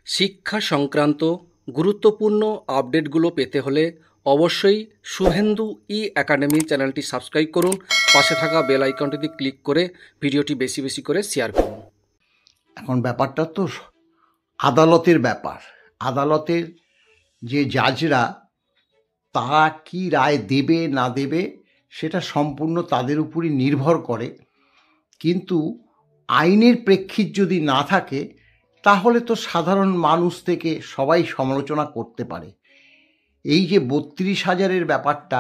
শিক্ষা সংক্রান্ত গুরুত্বপূর্ণ আপডেটগুলো পেতে হলে অবশ্যই শুভেন্দু একাডেমি চ্যানেলটি সাবস্ক্রাইব করুন। পাশে থাকা বেল আইকনটিতে ক্লিক করে ভিডিওটি বেশি বেশি করে শেয়ার করুন। এখন ব্যাপারটা তো আদালতের ব্যাপার। আদালতের যে জাজরা তারা কি রায় দেবে না দেবে সেটা সম্পূর্ণ তাদের উপরই নির্ভর করে। কিন্তু আইনের প্রেক্ষিত যদি না থাকে তাহলে তো সাধারণ মানুষ থেকে সবাই সমালোচনা করতে পারে। এই যে ৩২,০০০-এর ব্যাপারটা,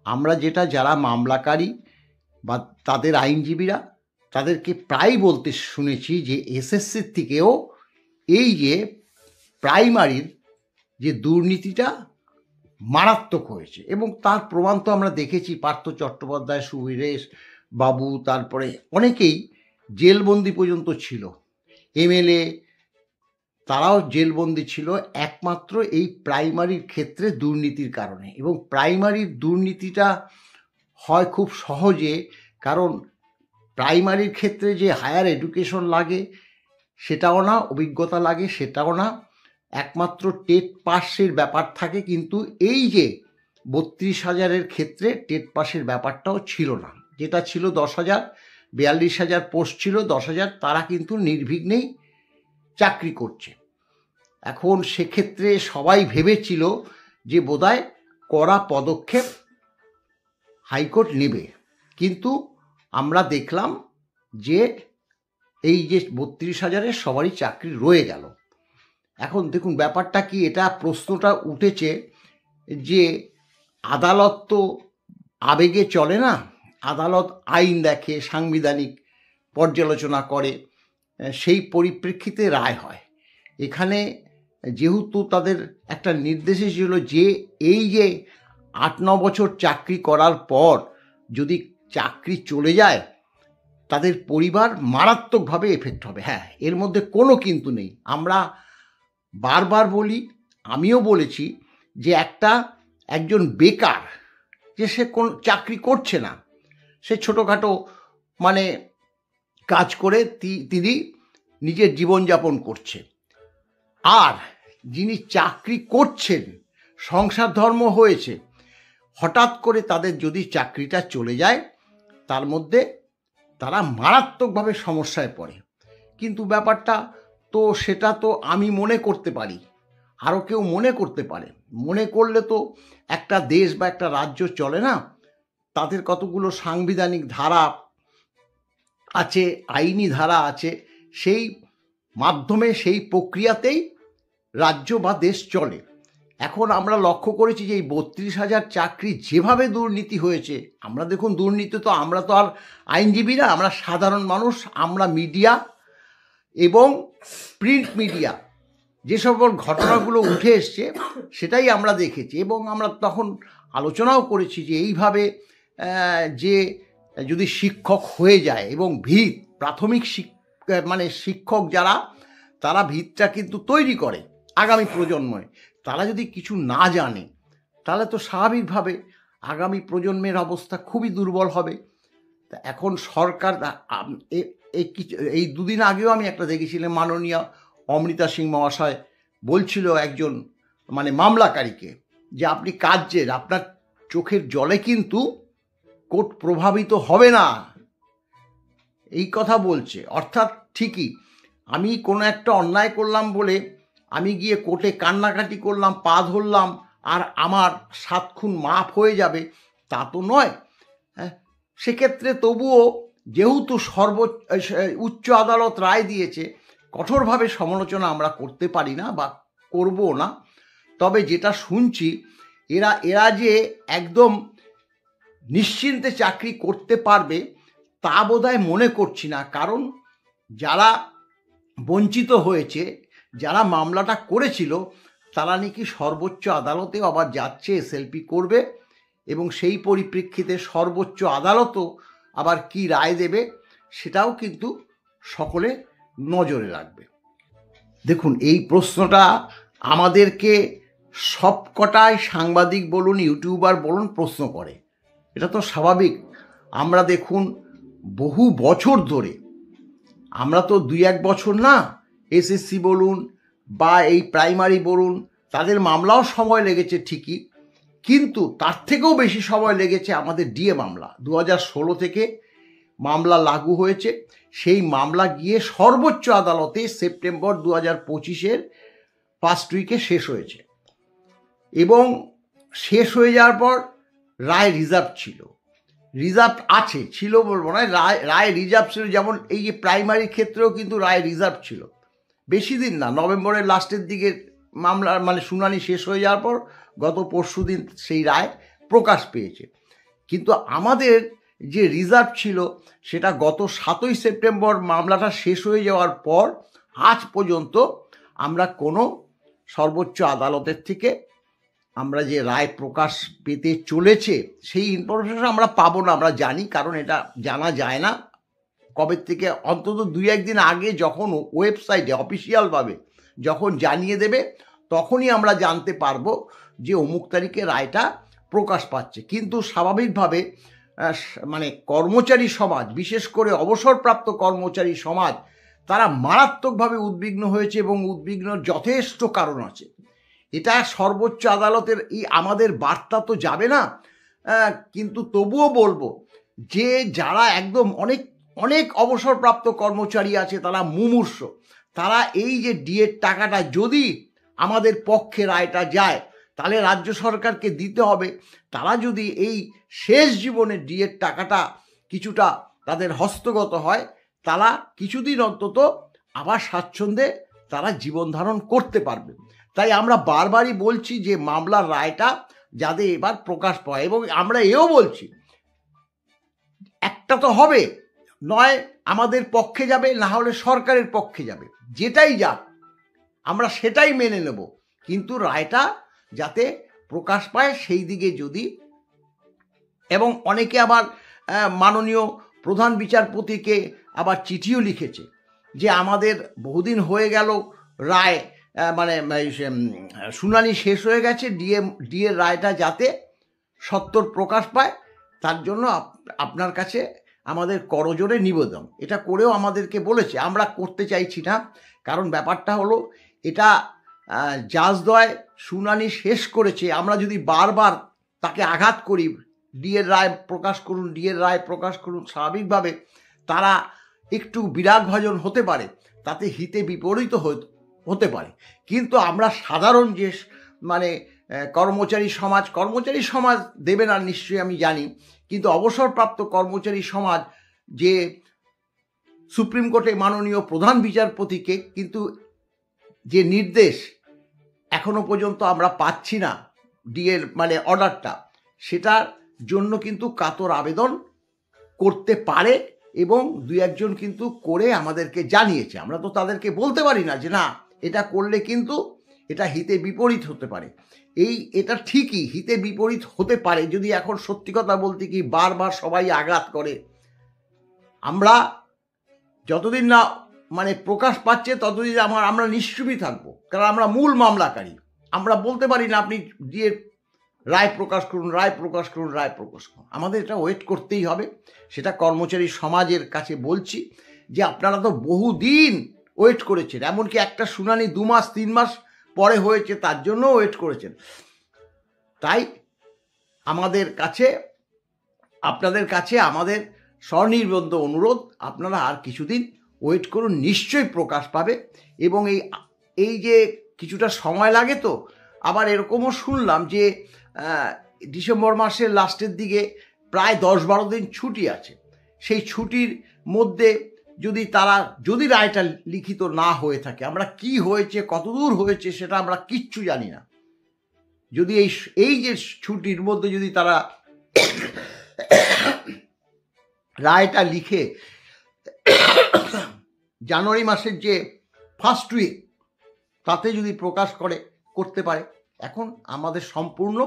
আমরা যেটা যারা মামলাকারী বা তাদের আইনজীবীরা তাদেরকে প্রায় বলতে শুনেছি যে এসএসসির থেকেও এই যে প্রাইমারির যে দুর্নীতিটা মারাত্মক হয়েছে, এবং তার প্রমাণ তো আমরা দেখেছি। পার্থ চট্টোপাধ্যায়, সুবীরেশ বাবু, তারপরে অনেকেই জেলবন্দি পর্যন্ত ছিল, এমএলএ তারাও জেলবন্দি ছিল একমাত্র এই প্রাইমারির ক্ষেত্রে দুর্নীতির কারণে। এবং প্রাইমারির দুর্নীতিটা হয় খুব সহজে, কারণ প্রাইমারির ক্ষেত্রে যে হায়ার এডুকেশন লাগে সেটাও না, অভিজ্ঞতা লাগে সেটাও না, একমাত্র টেট পাসের ব্যাপার থাকে। কিন্তু এই যে ৩২,০০০-এর ক্ষেত্রে টেট পাসের ব্যাপারটাও ছিল না, যেটা ছিল 10,000, 42,000 পোস্ট ছিল, 10,000 তারা কিন্তু নির্বিঘ্নেই চাকরি করছে। এখন সেক্ষেত্রে সবাই ভেবেছিল যে বোধহয় কড়া পদক্ষেপ হাইকোর্ট নেবে, কিন্তু আমরা দেখলাম যে এই যে ৩২,০০০-এর সবারই চাকরি রয়ে গেল। এখন দেখুন ব্যাপারটা কি, এটা প্রশ্নটা উঠেছে যে আদালত তো আবেগে চলে না, আদালত আইন দেখে, সাংবিধানিক পর্যালোচনা করে, সেই পরিপ্রেক্ষিতে রায় হয়। এখানে যেহেতু তাদের একটা নির্দেশ ছিল যে এই যে ৮-৯ বছর চাকরি করার পর যদি চাকরি চলে যায় তাদের পরিবার মারাত্মকভাবে এফেক্ট হবে। হ্যাঁ, এর মধ্যে কোনো কিন্তু নেই। আমরা বারবার বলি, আমিও বলেছি যে একজন বেকার, যে সে কোন চাকরি করছে না, সে ছোটোখাটো মানে কাজ করে তিনি নিজের জীবনযাপন করছে, আর যিনি চাকরি করছেন, সংসার ধর্ম হয়েছে, হঠাৎ করে তাদের যদি চাকরিটা চলে যায় তার মধ্যে তারা মারাত্মকভাবে সমস্যায় পড়ে। কিন্তু ব্যাপারটা তো সেটা তো আমি মনে করতে পারি, আরও কেউ মনে করতে পারে। মনে করলে তো একটা দেশ বা একটা রাজ্য চলে না। তাদের কতগুলো সাংবিধানিক ধারা আছে, আইনি ধারা আছে, সেই মাধ্যমে সেই প্রক্রিয়াতেই রাজ্য বা দেশ চলে। এখন আমরা লক্ষ্য করেছি যে এই ৩২,০০০ চাকরি যেভাবে দুর্নীতি হয়েছে, আমরা দেখুন দুর্নীতি তো আমরা তো আর আইনজীবী না, আমরা সাধারণ মানুষ, আমরা মিডিয়া এবং প্রিন্ট মিডিয়া যে সকল ঘটনাগুলো উঠে এসছে সেটাই আমরা দেখেছি, এবং আমরা তখন আলোচনাও করেছি যে এইভাবে যে যদি শিক্ষক হয়ে যায় এবং ভিত প্রাথমিক শিক্ষক যারা, তারা ভিতটা কিন্তু তৈরি করে আগামী প্রজন্মে, তারা যদি কিছু না জানে তাহলে তো স্বাভাবিকভাবে আগামী প্রজন্মের অবস্থা খুবই দুর্বল হবে। তা এখন সরকার এই দুদিন আগেও আমি একটা দেখেছিলাম, মাননীয় অমৃতা সিং মহাশয় বলছিল একজন মামলাকারীকে যে আপনি কাজের, আপনার চোখের জলে কিন্তু কোর্ট প্রভাবিত হবে না, এই কথা বলছে। অর্থাৎ ঠিকই, আমি কোনো একটা অন্যায় করলাম বলে আমি গিয়ে কোর্টে কান্নাকাটি করলাম, পা ধরলাম, আর আমার 7 খুন মাফ হয়ে যাবে তা তো নয়। সেক্ষেত্রে তবুও যেহেতু উচ্চ আদালত রায় দিয়েছে, কঠোরভাবে সমালোচনা আমরা করতে পারি না বা করবো না। তবে যেটা শুনছি, এরা যে একদম নিশ্চিন্তে চাকরি করতে পারবে তা বোধহয় মনে করছি না। কারণ যারা বঞ্চিত হয়েছে, যারা মামলাটা করেছিল, তারা নাকি সর্বোচ্চ আদালতেও আবার যাচ্ছে, এসএলপি করবে, এবং সেই পরিপ্রেক্ষিতে সর্বোচ্চ আদালতও আবার কি রায় দেবে সেটাও কিন্তু সকলে নজরে রাখবে। দেখুন এই প্রশ্নটা আমাদেরকে সবকটাই সাংবাদিক বলুন, ইউটিউবার বলুন, প্রশ্ন করে। এটা তো স্বাভাবিক। আমরা দেখুন বহু বছর ধরে, আমরা তো 2-1 বছর না, এসএসসি বলুন বা এই প্রাইমারি বলুন, তাদের মামলাও সময় লেগেছে ঠিকই, কিন্তু তার থেকেও বেশি সময় লেগেছে আমাদের ডিএ মামলা। 2016 থেকে মামলা লাগু হয়েছে, সেই মামলা গিয়ে সর্বোচ্চ আদালতে সেপ্টেম্বর 2025-এর ফার্স্ট উইকে শেষ হয়েছে, এবং শেষ হয়ে যাওয়ার পর রায় রিজার্ভ ছিল, রিজার্ভ আছে, ছিল বলবো না, রায় রিজার্ভ ছিল। যেমন এই যে প্রাইমারি ক্ষেত্রেও কিন্তু রায় রিজার্ভ ছিল, বেশি দিন না, নভেম্বরের লাস্টের দিকে মামলার মানে শুনানি শেষ হয়ে যাওয়ার পর গত পরশুদিন সেই রায় প্রকাশ পেয়েছে। কিন্তু আমাদের যে রিজার্ভ ছিল সেটা গত 7ই সেপ্টেম্বর মামলাটা শেষ হয়ে যাওয়ার পর আজ পর্যন্ত আমরা কোনো সর্বোচ্চ আদালতের থেকে আমরা যে রায় প্রকাশ পেতে চলেছে সেই ইনফরমেশন আমরা পাবো না, আমরা জানি, কারণ এটা জানা যায় না কবে থেকে। অন্তত 2-1 দিন আগে যখন ওয়েবসাইটে অফিসিয়ালভাবে যখন জানিয়ে দেবে তখনই আমরা জানতে পারবো যে অমুক তারিখে রায়টা প্রকাশ পাচ্ছে। কিন্তু স্বাভাবিকভাবে মানে কর্মচারী সমাজ, বিশেষ করে অবসরপ্রাপ্ত কর্মচারী সমাজ, তারা মারাত্মকভাবে উদ্বিগ্ন হয়েছে, এবং উদ্বিগ্নর যথেষ্ট কারণ আছে। এটা সর্বোচ্চ আদালতের এই আমাদের বার্তা তো যাবে না, কিন্তু তবুও বলবো যে যারা একদম অনেক অনেক অবসরপ্রাপ্ত কর্মচারী আছে, তারা মুমূর্ষ, তারা এই যে ডিএর টাকাটা যদি আমাদের পক্ষে রায়টা যায় তাহলে রাজ্য সরকারকে দিতে হবে। তারা যদি এই শেষ জীবনে ডিএর টাকাটা কিছুটা তাদের হস্তগত হয়, তারা কিছুদিন অন্তত আবার স্বাচ্ছন্দ্যে তারা জীবন ধারণ করতে পারবে। তাই আমরা বারবারই বলছি যে মামলার রায়টা যাতে এবার প্রকাশ পায়, এবং আমরা এও বলছি একটা তো হবে, নয় আমাদের পক্ষে যাবে, না হলে সরকারের পক্ষে যাবে, যেটাই যাক আমরা সেটাই মেনে নেব, কিন্তু রায়টা যাতে প্রকাশ পায় সেই দিকে যদি। এবং অনেকে আবার মাননীয় প্রধান বিচারপতিকে আবার চিঠিও লিখেছে যে আমাদের বহুদিন হয়ে গেল রায় মানে শুনানি শেষ হয়ে গেছে, ডিএর রায়টা যাতে সত্বর প্রকাশ পায় তার জন্য আপনার কাছে আমাদের করজোড়ে নিবেদন। এটা করেও আমাদেরকে বলেছে, আমরা করতে চাইছি না, কারণ ব্যাপারটা হলো এটা জাজদ্বয় শুনানি শেষ করেছে, আমরা যদি বারবার তাকে আঘাত করি ডিএর রায় প্রকাশ করুন, ডিএর রায় প্রকাশ করুন, স্বাভাবিকভাবে তারা একটু বিরাগভাজন হতে পারে, তাতে হিতে বিপরীত হতে পারে। কিন্তু আমরা সাধারণ যে মানে কর্মচারী সমাজ দেবে না নিশ্চয়ই আমি জানি, কিন্তু অবসরপ্রাপ্ত কর্মচারী সমাজ যে সুপ্রিম কোর্টে মাননীয় প্রধান বিচারপতিকে কিন্তু যে নির্দেশ এখনো পর্যন্ত আমরা পাচ্ছি না ডিএর মানে অর্ডারটা, সেটার জন্য কিন্তু কাতর আবেদন করতে পারে, এবং 2-1 জন কিন্তু করে আমাদেরকে জানিয়েছে। আমরা তো তাদেরকে বলতে পারি না যে না এটা করলে কিন্তু এটা হিতে বিপরীত হতে পারে। এটা ঠিকই হিতে বিপরীত হতে পারে, যদি এখন সত্যি কথা বলতে কি বারবার সবাই আঘাত করে, আমরা যতদিন না মানে প্রকাশ পাচ্ছে ততদিন আমরা নিশ্চুপই থাকবো, কারণ আমরা মূল মামলাকারী। আমরা বলতে পারি না আপনি দিয়ে রায় প্রকাশ করুন, আমাদের এটা ওয়েট করতেই হবে। সেটা কর্মচারী সমাজের কাছে বলছি যে আপনারা তো বহুদিন ওয়েট করেছেন, এমনকি একটা শুনানি 2 মাস 3 মাস পরে হয়েছে, তার জন্য ওয়েট করেছেন। তাই আমাদের কাছে আপনাদের কাছে আমাদের স্বনির্বন্ধ অনুরোধ, আপনারা আর কিছুদিন ওয়েট করুন, নিশ্চয়ই প্রকাশ পাবে। এবং এই যে কিছুটা সময় লাগে, তো আবার এরকমও শুনলাম যে ডিসেম্বর মাসের লাস্টের দিকে প্রায় 10-12 দিন ছুটি আছে, সেই ছুটির মধ্যে যদি রায়টা লিখিত না হয়ে থাকে, আমরা কি হয়েছে কতদূর হয়েছে সেটা আমরা কিচ্ছু জানি না। যদি এই যে ছুটির মধ্যে যদি তারা রায়টা লিখে জানুয়ারি মাসের যে ফার্স্ট উইক তাতে যদি প্রকাশ করতে পারে, এখন আমাদের সম্পূর্ণ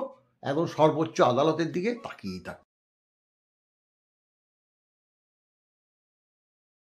একদম সর্বোচ্চ আদালতের দিকে তাকিয়েই থাকতে